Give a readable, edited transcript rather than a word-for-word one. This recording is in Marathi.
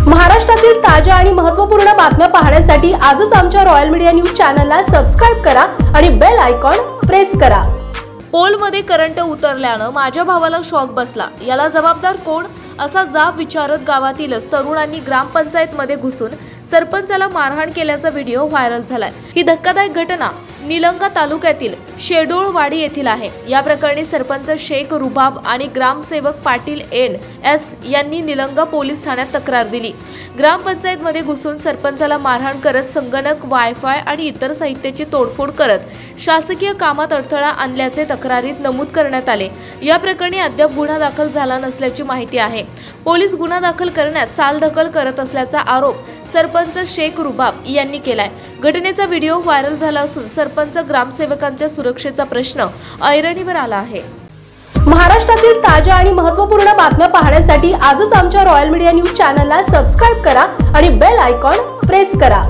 महाराष्ट्रातील ताज्या आणि महत्त्वपूर्ण बातम्या पाहण्यासाठी आजच आमच्या रॉयल मीडिया न्यूज चॅनलला सबस्क्राइब करा आणि बेल आयकॉन प्रेस करा। पोलमध्ये करंट उतरल्यानं माझ्या भावाला शॉक बसला, याला जबाबदार कोण असा जाब विचारत गावातीलच तरुणांनी ग्रामपंचायतमध्ये घुसून सरपंचाला मारहाण केल्याचा व्हिडिओ व्हायरल झालाय। ही धक्कादायक घटना निलंगा तालुक्यातील शेडोळवाडी येथील आहे। या प्रकरणी सरपंच शेख रुबाब आणि ग्रामसेवक पाटील एन.एस. यांनी निलंगा पोलीस ठाण्यात तक्रार दिली। ग्रामपंचायतमध्ये घुसून सरपंचाला मारहाण करत संगणक, वायफाय आणि इतर साहित्याची तोडफोड करत शासकीय कामात अडथळा आणल्याचे तक्रारीत नमूद करण्यात आले। या प्रकरणी अद्याप गुन्हा दाखल झाला नसल्याची माहिती आहे। पोलीस गुन्हा दाखल करण्यात चालढकल करत असल्याचा आरोप सरपंच शेख रुबाब यांनी केलाय। घटनेचा व्हिडिओ व्हायरल झाला असून सरपंच ग्रामसेवकांच्या सुरक्षेचा प्रश्न ऐरणीवर आला आहे। महाराष्ट्रातील ताज्या आणि महत्त्वपूर्ण बातम्या पाहण्यासाठी आजच आमच्या रॉयल मीडिया न्यूज चॅनलला सबस्क्राइब करा आणि बेल आयकॉन प्रेस करा।